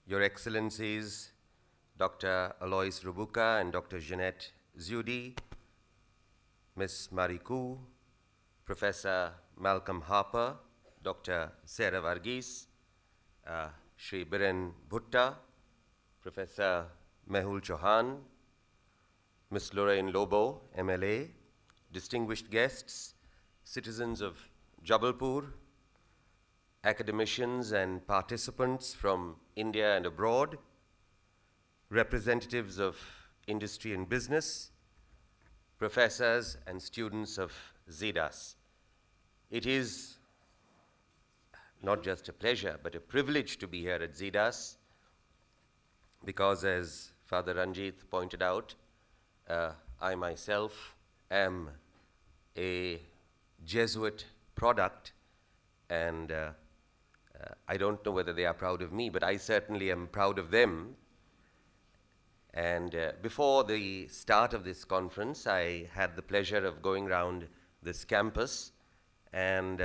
Your Excellencies, Dr. Alois Rubuka and Dr. Jeanette Zudi, Ms. Mariku, Professor Malcolm Harper, Dr. Sarah Varghese, Shri Biren Bhutta, Professor Mehul Chauhan, Ms. Lorraine Lobo, MLA, distinguished guests, citizens of Jabalpur, academicians and participants from India and abroad, representatives of industry and business, professors and students of XIDAS. It is not just a pleasure, but a privilege to be here at XIDAS because, as Father Ranjit pointed out, I myself am a Jesuit product, and I don't know whether they are proud of me, but I certainly am proud of them. And before the start of this conference, I had the pleasure of going around this campus, and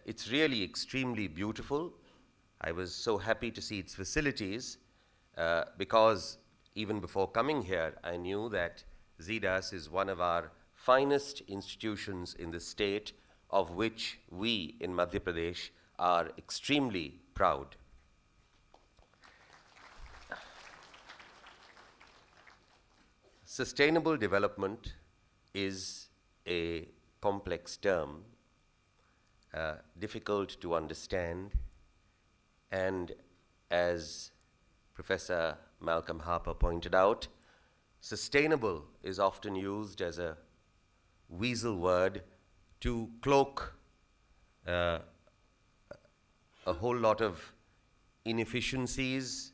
it's really extremely beautiful. I was so happy to see its facilities because even before coming here, I knew that XIDAS is one of our finest institutions in the state, of which we in Madhya Pradesh are extremely proud. Sustainable development is a complex term, difficult to understand, and as Professor Malcolm Harper pointed out, sustainable is often used as a weasel word to cloak a whole lot of inefficiencies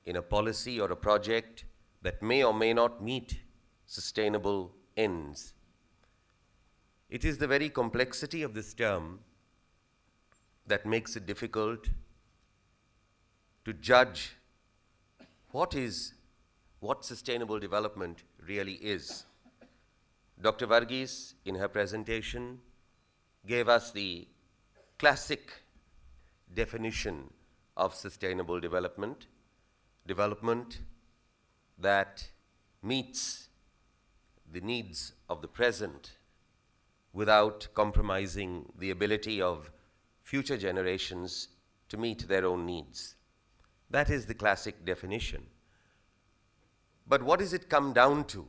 in a policy or a project that may or may not meet sustainable ends. It is the very complexity of this term that makes it difficult to judge what sustainable development really is. Dr. Varghese, in her presentation, gave us the classic definition of sustainable development: development that meets the needs of the present without compromising the ability of future generations to meet their own needs. That is the classic definition. But what does it come down to?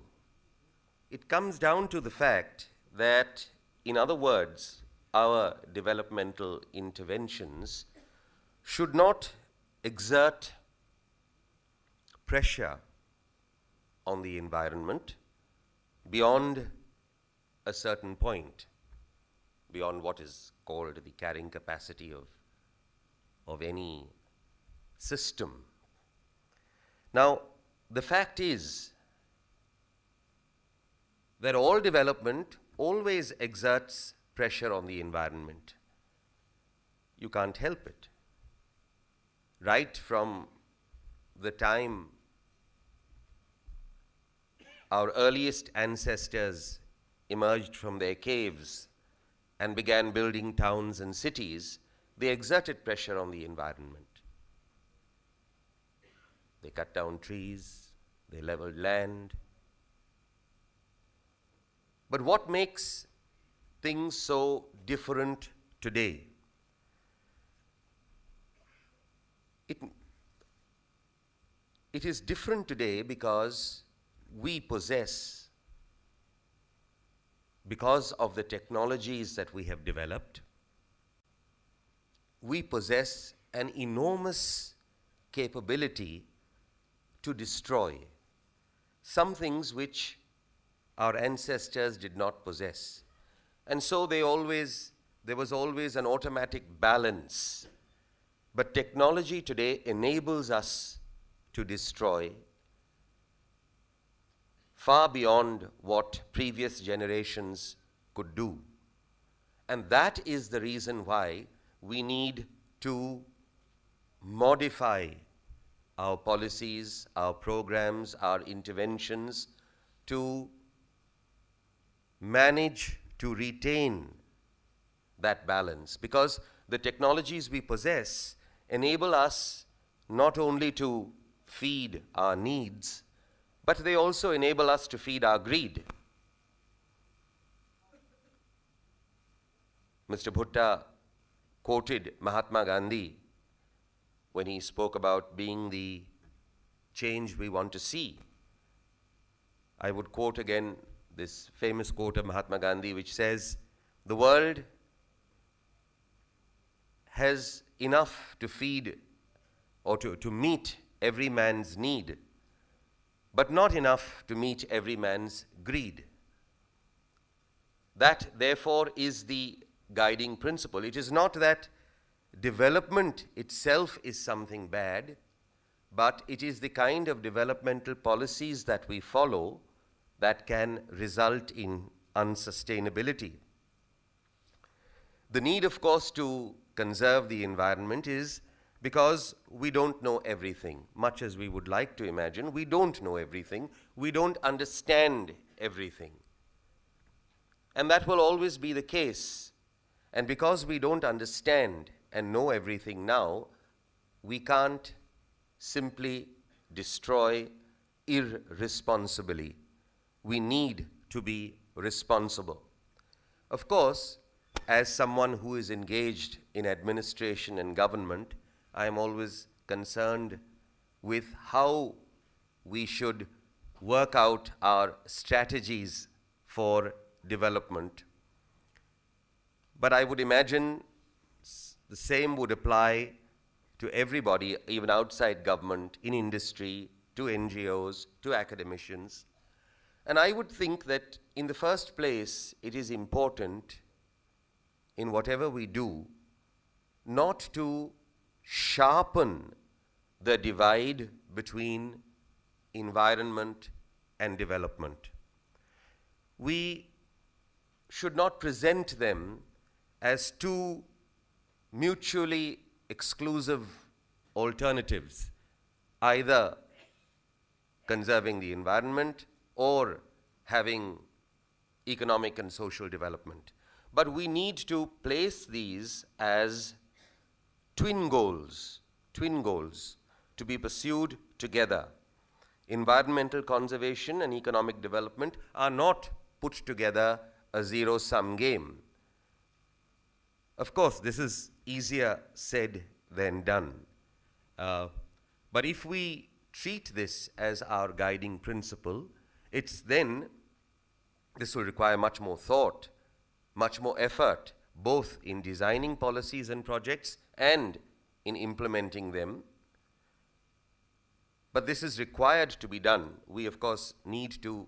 It comes down to the fact that, in other words, our developmental interventions should not exert pressure on the environment beyond a certain point, beyond what is called the carrying capacity of any system. Now, the fact is that all development always exerts pressure on the environment. You can't help it. Right from the time our earliest ancestors emerged from their caves and began building towns and cities, they exerted pressure on the environment. They cut down trees, they leveled land. But what makes things so different today? It is different today because we possess, because of the technologies that we have developed, we possess an enormous capability to destroy some things which our ancestors did not possess. And so there was always an automatic balance. But technology today enables us to destroy far beyond what previous generations could do. And that is the reason why we need to modify our policies, our programs, our interventions to manage to retain that balance, because the technologies we possess enable us not only to feed our needs, but they also enable us to feed our greed. Mr. Bhutta quoted Mahatma Gandhi when he spoke about being the change we want to see. I would quote again this famous quote of Mahatma Gandhi, which says, "The world has enough to feed or to meet every man's need, but not enough to meet every man's greed." That, therefore, is the guiding principle. It is not that development itself is something bad, but it is the kind of developmental policies that we follow that can result in unsustainability. The need, of course, to conserve the environment is because we don't know everything. Much as we would like to imagine, we don't know everything. We don't understand everything. And that will always be the case. And because we don't understand and know everything now, we can't simply destroy irresponsibly. We need to be responsible. Of course, as someone who is engaged in administration and government, I am always concerned with how we should work out our strategies for development. But I would imagine the same would apply to everybody, even outside government, in industry, to NGOs, to academicians. And I would think that in the first place, it is important in whatever we do not to sharpen the divide between environment and development. We should not present them as two mutually exclusive alternatives, either conserving the environment or having economic and social development. But we need to place these as twin goals to be pursued together. Environmental conservation and economic development are not put together a zero-sum game. Of course, this is easier said than done. But if we treat this as our guiding principle, this will require much more thought, much more effort, both in designing policies and projects and in implementing them. But this is required to be done. We, of course, need to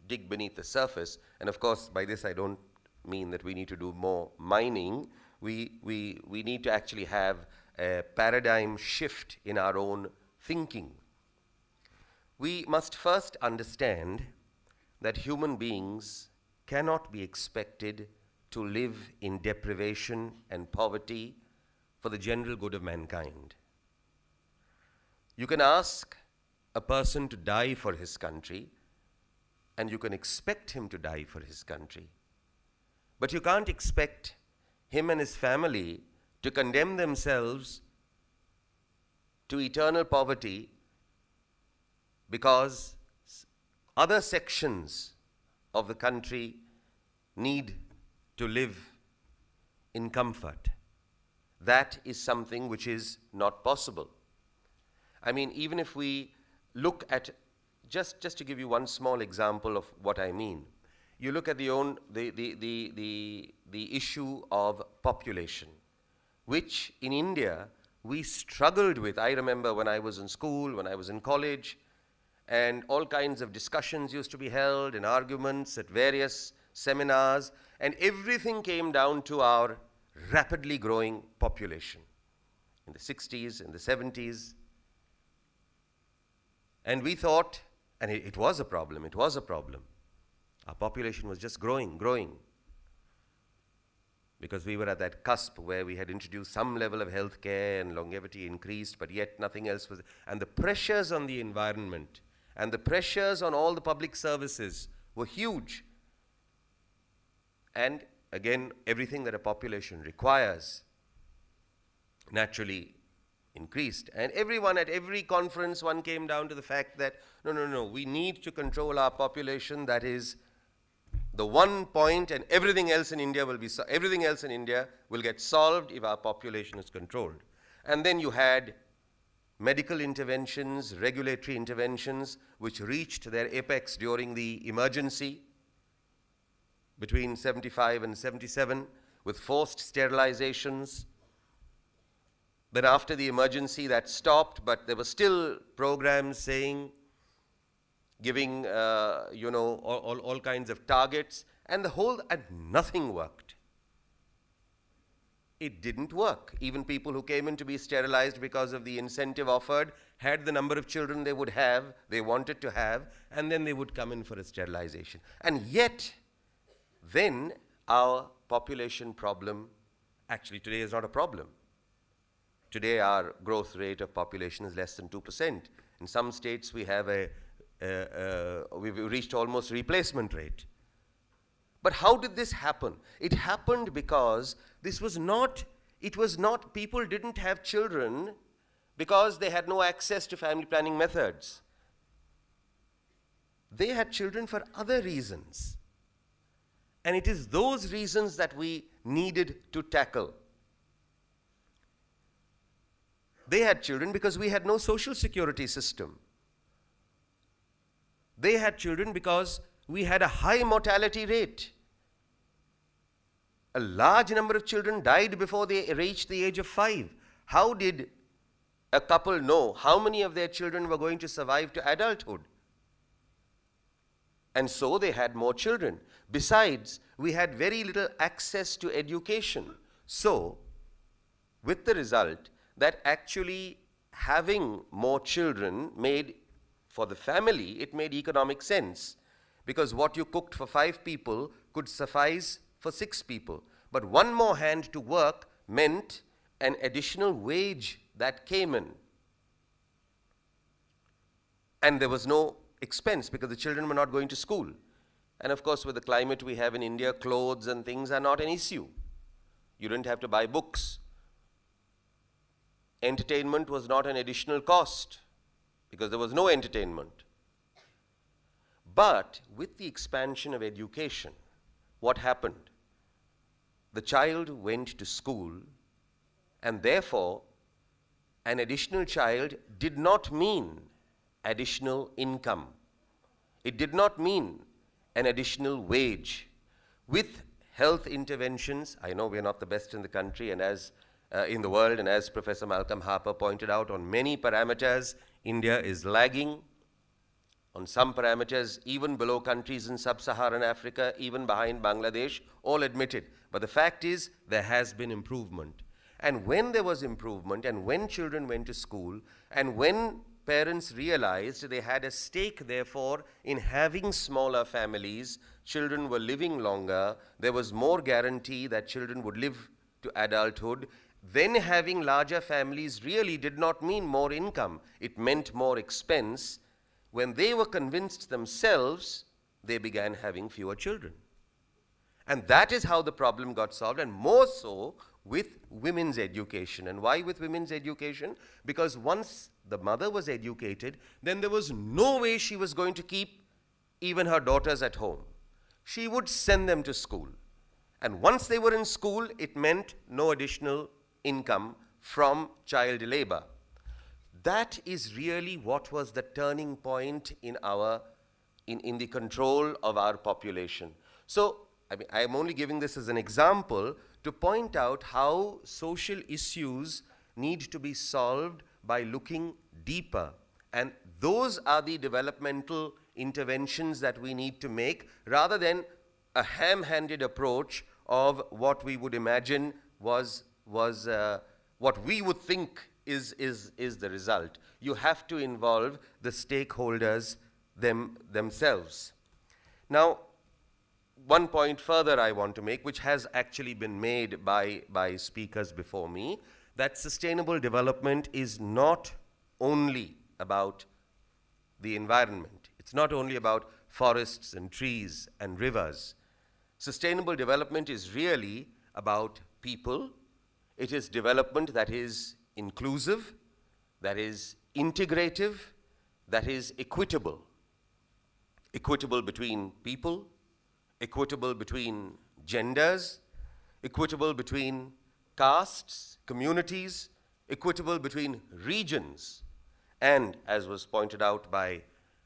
dig beneath the surface. And of course, by this I don't mean that we need to do more mining. We need to actually have a paradigm shift in our own thinking. We must first understand that human beings cannot be expected to live in deprivation and poverty for the general good of mankind. You can ask a person to die for his country, and you can expect him to die for his country. But you can't expect him and his family to condemn themselves to eternal poverty because other sections of the country need to live in comfort. That is something which is not possible. I mean, even if we look at, just to give you one small example of what I mean, you look at the issue of population, which in India we struggled with. I remember when I was in school, when I was in college, and all kinds of discussions used to be held and arguments at various seminars, and everything came down to our rapidly growing population in the 60s, in the 70s. And we thought, and it was a problem. Our population was just growing. Because we were at that cusp where we had introduced some level of healthcare and longevity increased, but yet nothing else was. And the pressures on the environment and the pressures on all the public services were huge. And again, everything that a population requires naturally increased. And everyone at every conference, one came down to the fact that, no, we need to control our population. That is the one point, and everything else in India will get solved if our population is controlled. And then you had medical interventions, regulatory interventions, which reached their apex during the emergency between 75 and 77, with forced sterilizations. Then after the emergency, that stopped, but there were still programs saying, giving, all kinds of targets, and nothing worked. It didn't work. Even people who came in to be sterilized because of the incentive offered had the number of children they wanted to have, and then they would come in for a sterilization. And yet, then our population problem actually today is not a problem. Today our growth rate of population is less than 2%. In some states we have we've reached almost replacement rate. But how did this happen? It happened because people didn't have children because they had no access to family planning methods. They had children for other reasons. And it is those reasons that we needed to tackle. They had children because we had no social security system. They had children because we had a high mortality rate. A large number of children died before they reached the age of 5. How did a couple know how many of their children were going to survive to adulthood? And so they had more children. Besides, we had very little access to education. So, with the result that actually having more children made, for the family, it made economic sense. Because what you cooked for 5 people could suffice for 6 people. But one more hand to work meant an additional wage that came in. And there was no expense because the children were not going to school. And of course, with the climate we have in India, clothes and things are not an issue. You didn't have to buy books. Entertainment was not an additional cost because there was no entertainment. But with the expansion of education, what happened? The child went to school, and therefore an additional child did not mean additional income. It did not mean an additional wage. With health interventions, I know we're not the best in the country and in the world, and as Professor Malcolm Harper pointed out, on many parameters, India is lagging. On some parameters, even below countries in sub-Saharan Africa, even behind Bangladesh, all admitted. But the fact is, there has been improvement. And when there was improvement, and when children went to school, and when parents realized they had a stake, therefore, in having smaller families, children were living longer, there was more guarantee that children would live to adulthood, then having larger families really did not mean more income. It meant more expense. When they were convinced themselves, they began having fewer children. And that is how the problem got solved, and more so with women's education. And why with women's education? Because once the mother was educated, then there was no way she was going to keep even her daughters at home. She would send them to school. And once they were in school, it meant no additional income from child labor. That is really what was the turning point in the control of our population. So, I am only giving this as an example to point out how social issues need to be solved by looking deeper. And those are the developmental interventions that we need to make, rather than a ham-handed approach of what we would imagine was what we would think is the result. You have to involve the stakeholders themselves. Now, one point further I want to make, which has actually been made by speakers before me, that sustainable development is not only about the environment. It's not only about forests and trees and rivers. Sustainable development is really about people. It is development that is inclusive. that is integrative, that is equitable. Equitable between people, equitable between genders, equitable between castes, communities, equitable between regions, and, as was pointed out by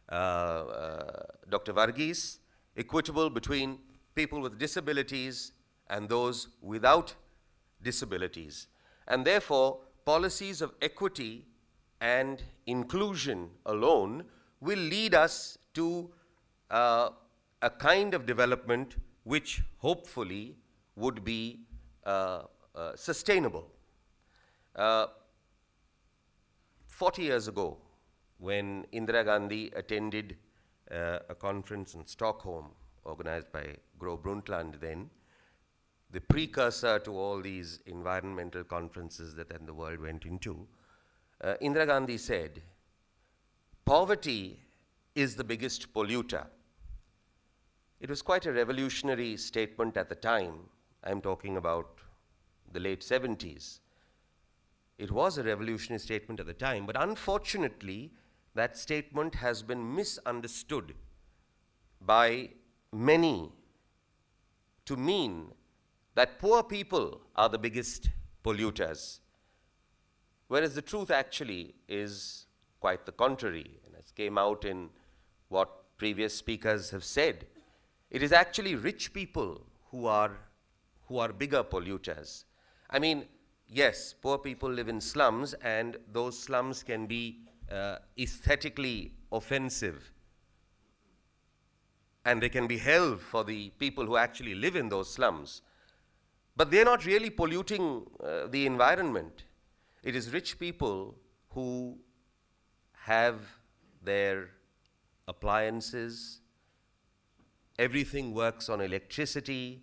Dr. Varghese, equitable between people with disabilities and those without disabilities. And therefore, policies of equity and inclusion alone will lead us to a kind of development which hopefully would be sustainable. 40 years ago, when Indira Gandhi attended a conference in Stockholm organized by Gro Brundtland then, the precursor to all these environmental conferences that then the world went into, Indira Gandhi said, poverty is the biggest polluter. It was quite a revolutionary statement at the time. I'm talking about the late 70s. It was a revolutionary statement at the time, but unfortunately, that statement has been misunderstood by many to mean that poor people are the biggest polluters, whereas the truth actually is quite the contrary, and as came out in what previous speakers have said. It is actually rich people who are bigger polluters. I mean, yes, poor people live in slums, and those slums can be aesthetically offensive, and they can be hell for the people who actually live in those slums. But they're not really polluting the environment. It is rich people who have their appliances, everything works on electricity,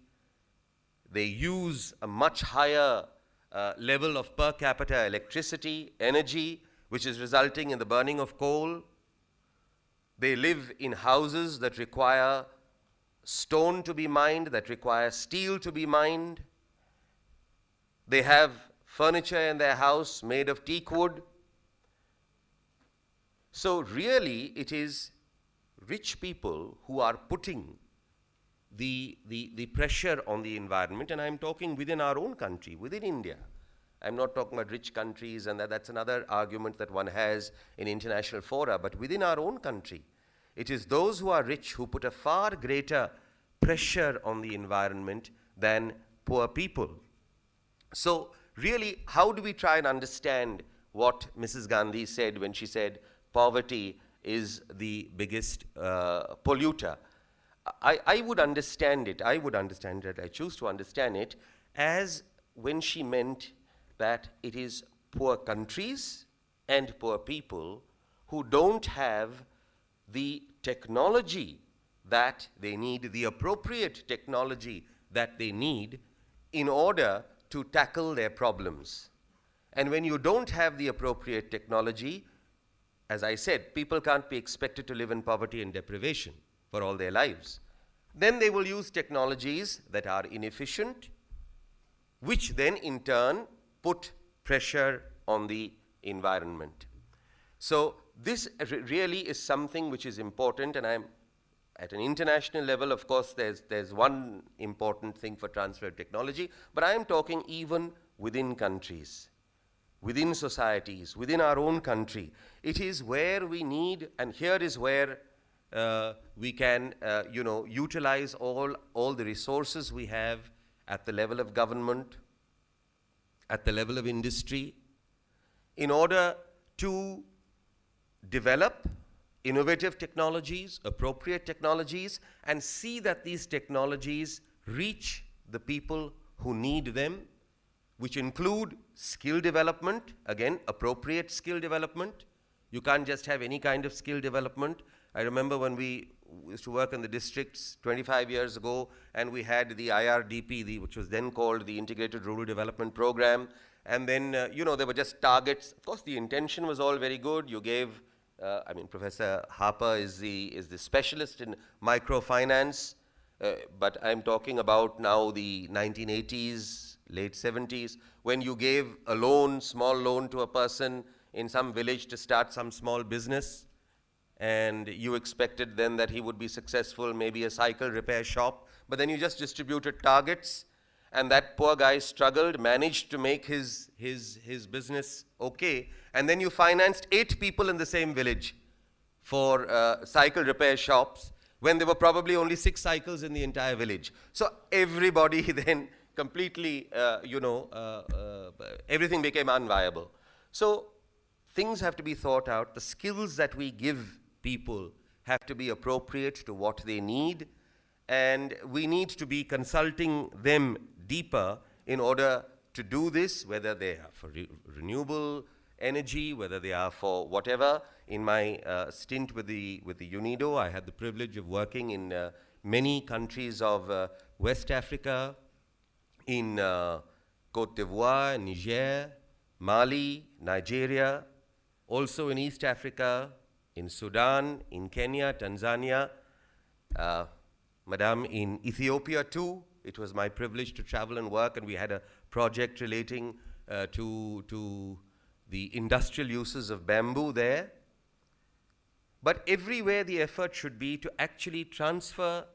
they use a much higher level of per capita electricity, energy, which is resulting in the burning of coal. They live in houses that require stone to be mined, that require steel to be mined. They have furniture in their house made of teak wood. So really, it is rich people who are putting the pressure on the environment, and I'm talking within our own country, within India. I'm not talking about rich countries, and that's another argument that one has in international fora, but within our own country, it is those who are rich who put a far greater pressure on the environment than poor people. So really, how do we try and understand what Mrs. Gandhi said when she said poverty is the biggest polluter? I would understand it, I choose to understand it as when she meant that it is poor countries and poor people who don't have the technology that they need, the appropriate technology that they need in order to tackle their problems. And when you don't have the appropriate technology, as I said, people can't be expected to live in poverty and deprivation for all their lives. Then they will use technologies that are inefficient, which then in turn put pressure on the environment. So this really is something which is important, and I'm at an international level, of course, there's one important thing for transfer of technology, but I am talking even within countries, within societies, within our own country. It is where we need, and here is where we can, utilize all the resources we have at the level of government, at the level of industry, in order to develop innovative technologies, appropriate technologies, and see that these technologies reach the people who need them, which include skill development, again, appropriate skill development. You can't just have any kind of skill development. I remember when we used to work in the districts 25 years ago, and we had the IRDP, which was then called the Integrated Rural Development Program, and then, there were just targets. Of course, the intention was all very good. You gave Professor Harper is the specialist in microfinance, but I'm talking about now the 1980s, late 70s, when you gave a loan, small loan to a person in some village to start some small business, and you expected then that he would be successful, maybe a cycle repair shop, but then you just distributed targets, and that poor guy struggled, managed to make his business okay, and then you financed 8 people in the same village for cycle repair shops, when there were probably only 6 cycles in the entire village. So everybody then completely, everything became unviable. So things have to be thought out. The skills that we give people have to be appropriate to what they need, and we need to be consulting them deeper in order to do this, whether they are for renewable energy, whether they are for whatever. In my stint with the UNIDO, I had the privilege of working in many countries of West Africa, in Côte d'Ivoire, Niger, Mali, Nigeria, also in East Africa, in Sudan, in Kenya, Tanzania, Madam, in Ethiopia too. It was my privilege to travel and work, and we had a project relating to the industrial uses of bamboo there. But everywhere the effort should be to actually transfer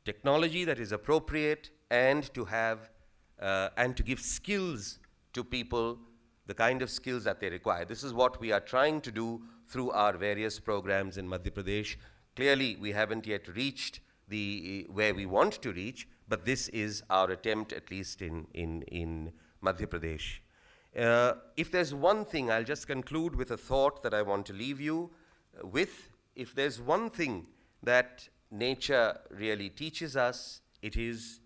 technology that is appropriate, and to have and to give skills to people, the kind of skills that they require. This is what we are trying to do through our various programs in Madhya Pradesh. Clearly, we haven't yet reached where we want to reach, but this is our attempt, at least in Madhya Pradesh. If there's one thing, I'll just conclude with a thought that I want to leave you with. If there's one thing that nature really teaches us, it is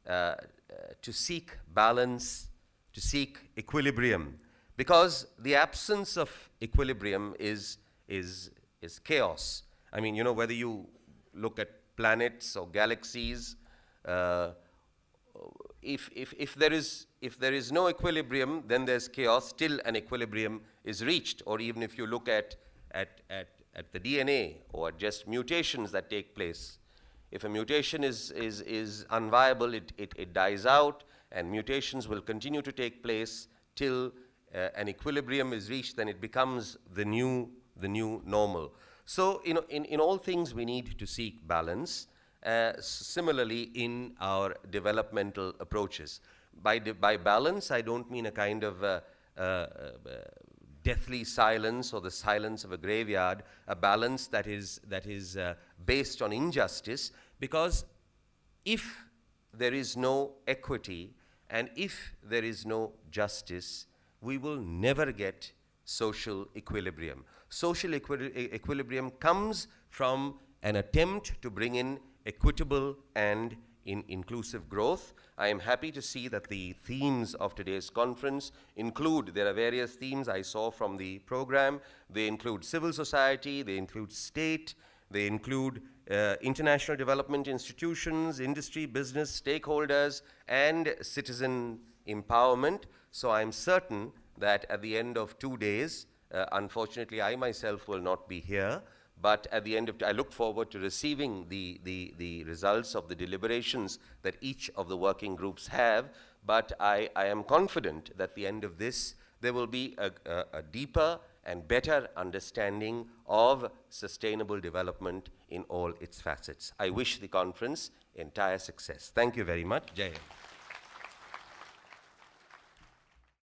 to seek balance, to seek equilibrium. Because the absence of equilibrium is chaos. I mean, whether you look at planets or galaxies, if there is no equilibrium, then there's chaos till an equilibrium is reached. Or even if you look at the DNA, or just mutations that take place, if a mutation is unviable, it dies out, and mutations will continue to take place till an equilibrium is reached. Then it becomes the new normal. So in all things we need to seek balance. Similarly, in our developmental approaches, by balance I don't mean a kind of deathly silence or the silence of a graveyard, a balance that is based on injustice, because if there is no equity and if there is no justice, we will never get social equilibrium. Social equilibrium comes from an attempt to bring in equitable and inclusive growth. I am happy to see that the themes of today's conference there are various themes I saw from the program. They include civil society, they include state, they include international development institutions, industry, business, stakeholders, and citizen empowerment. So I'm certain that at the end of 2 days, unfortunately I myself will not be here, but at the end of I look forward to receiving the results of the deliberations that each of the working groups have. But I am confident that at the end of this, there will be a deeper and better understanding of sustainable development in all its facets. I wish the conference entire success. Thank you very much. Jai Hind.